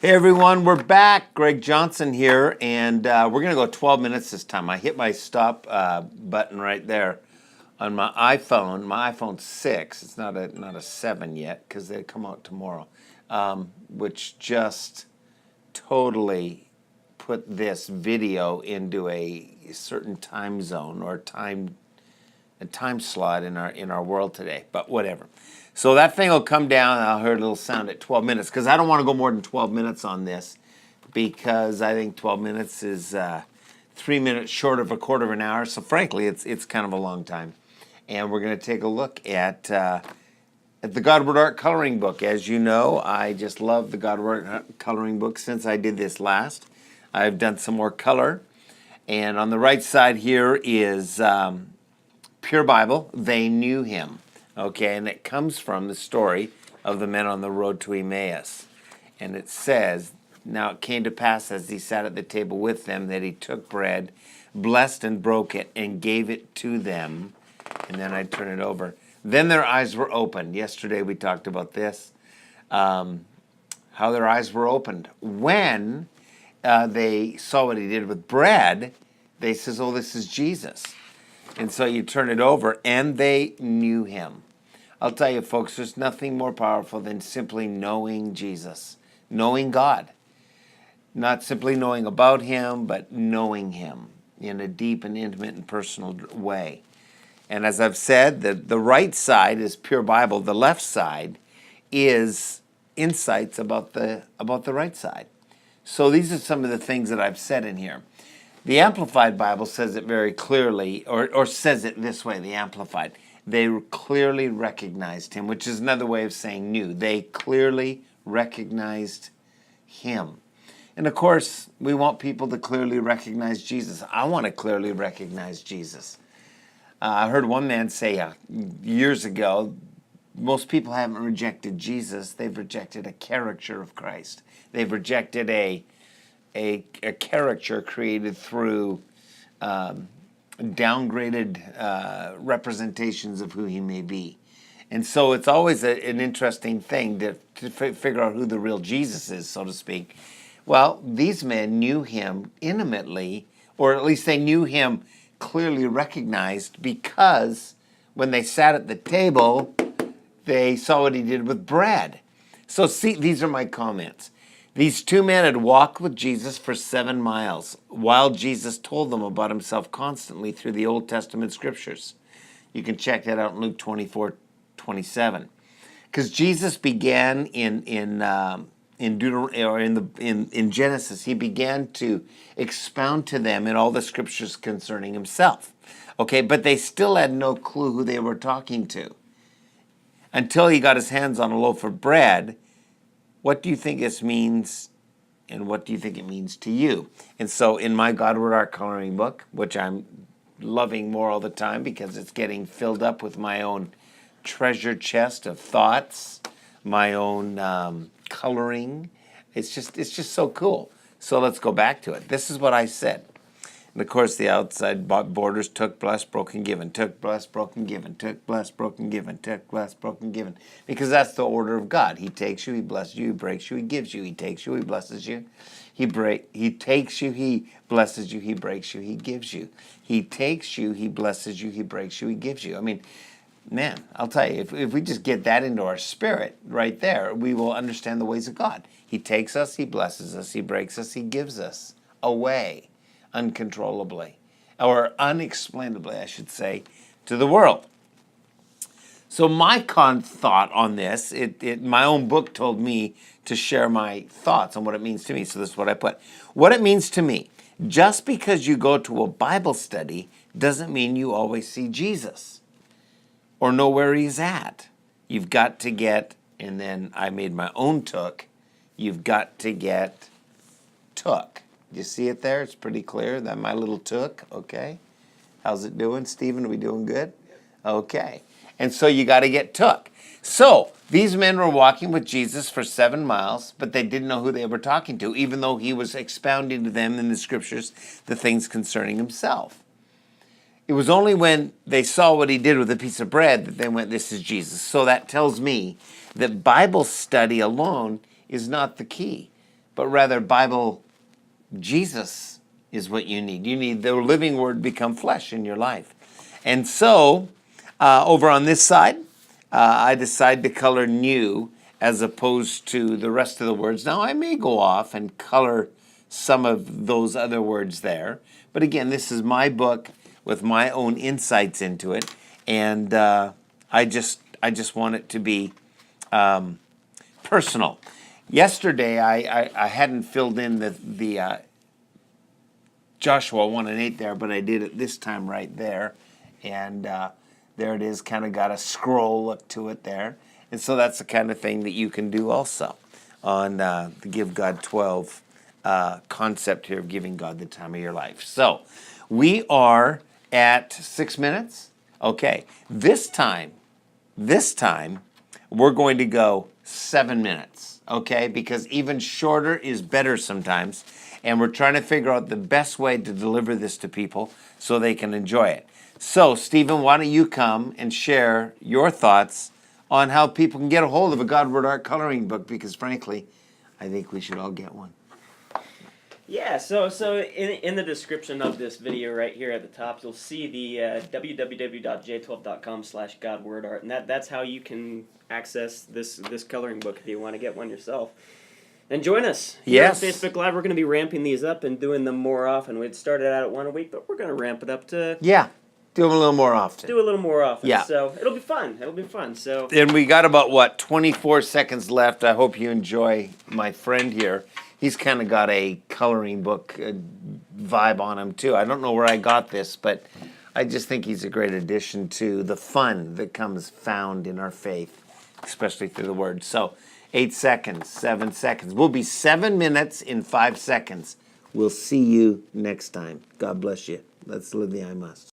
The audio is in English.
Hey everyone, we're back. Gregg Johnson here, and we're going to go 12 minutes this time. I hit my stop button right there on my iPhone 6. It's not a 7 yet because they come out tomorrow, which just totally put this video into a certain time zone or a time slot in our world today. But whatever. So that thing will come down, and I'll hear a little sound at 12 minutes, because I don't want to go more than 12 minutes on this, because I think 12 minutes is 3 minutes short of a quarter of an hour. So frankly, it's kind of a long time. And we're going to take a look at the Godward Art coloring book. As you know, I just love the Godward Art coloring book since I did this last. I've done some more color. And on the right side here is Pure Bible, They Knew Him. Okay, and it comes from the story of the men on the road to Emmaus. And it says, "Now it came to pass as he sat at the table with them that he took bread, blessed and broke it, and gave it to them." And then I turn it over. "Then their eyes were opened." Yesterday we talked about this, how their eyes were opened. When they saw what he did with bread, they says, "Oh, this is Jesus." And so you turn it over, and they knew him. I'll tell you, folks, there's nothing more powerful than simply knowing Jesus, knowing God. Not simply knowing about him, but knowing him in a deep and intimate and personal way. And as I've said, the right side is Pure Bible. The left side is insights about the right side. So these are some of the things that I've said in here. The Amplified Bible says it very clearly, or says it this way, the Amplified. They clearly recognized him, which is another way of saying knew. They clearly recognized him. And of course, we want people to clearly recognize Jesus. I want to clearly recognize Jesus. I heard one man say years ago, most people haven't rejected Jesus, they've rejected a caricature of Christ. They've rejected a caricature created through downgraded representations of who he may be. And so it's always an interesting thing to figure out who the real Jesus is, so to speak. Well, these men knew him intimately, or at least they knew him clearly recognized, because when they sat at the table, they saw what he did with bread. So see, these are my comments. These two men had walked with Jesus for 7 miles, while Jesus told them about himself constantly through the Old Testament scriptures. You can check that out in Luke 24:27. Because Jesus began in Genesis, he began to expound to them in all the scriptures concerning himself. Okay, but they still had no clue who they were talking to until he got his hands on a loaf of bread. What do you think this means, and what do you think it means to you? And so in my Godward Art coloring book, which I'm loving more all the time because it's getting filled up with my own treasure chest of thoughts, my own coloring. It's just so cool. So let's go back to it. This is what I said. And of course, the outside borders took, blessed, broken, given, took, blessed, broken, given, took, blessed, broken, given, took, blessed, broken, given. Because that's the order of God. He takes you, he blesses you, he breaks you, he gives you. He takes you, he blesses you. He takes you, he blesses you, he breaks you, he gives you. He takes you, he blesses you, he breaks you, he gives you. I mean, man, I'll tell you, if we just get that into our spirit right there, we will understand the ways of God. He takes us, he blesses us, he breaks us, he gives us away uncontrollably, or unexplainably, I should say, to the world. So my thought on this, my own book told me to share my thoughts on what it means to me, so this is what I put. What it means to me: just because you go to a Bible study doesn't mean you always see Jesus or know where he's at. You've got to get, and then I made my own took, you've got to get took. You see it there? It's pretty clear. That my little took, okay? How's it doing, Stephen? Are we doing good? Okay. And so you got to get took. So these men were walking with Jesus for 7 miles, but they didn't know who they were talking to, even though he was expounding to them in the scriptures the things concerning himself. It was only when they saw what he did with a piece of bread that they went, this is Jesus. So that tells me that Bible study alone is not the key. but rather Bible Jesus is what you need. You need the living word become flesh in your life. And so, over on this side, I decided to color new as opposed to the rest of the words. Now, I may go off and color some of those other words there. But again, this is my book with my own insights into it. And I just want it to be personal. Yesterday, I hadn't filled in the Joshua 1 and 8 there, but I did it this time right there. And there it is, kind of got a scroll look to it there. And so that's the kind of thing that you can do also on the Give God 12 concept here of giving God the time of your life. So we are at 6 minutes. Okay, this time, we're going to go 7 minutes, okay? Because even shorter is better sometimes. And we're trying to figure out the best way to deliver this to people so they can enjoy it. So, Stephen, why don't you come and share your thoughts on how people can get a hold of a Godward Art coloring book? Because, frankly, I think we should all get one. Yeah, so in the description of this video right here at the top, you'll see the www.j12.com/GodWordArt, and that's how you can access this coloring book if you want to get one yourself. And join us here Yes. on Facebook Live. We're going to be ramping these up and doing them more often. We'd started out at one a week, but we're going to ramp it up to do them a little more often. do a little more often. Yeah. So it'll be fun. It'll be fun. So And we got about, 24 seconds left. I hope you enjoy my friend here. He's kind of got a coloring book vibe on him, too. I don't know where I got this, but I just think he's a great addition to the fun that comes found in our faith, especially through the Word. So 8 seconds, 7 seconds. We'll be 7 minutes in 5 seconds. We'll see you next time. God bless you. Let's live the I must.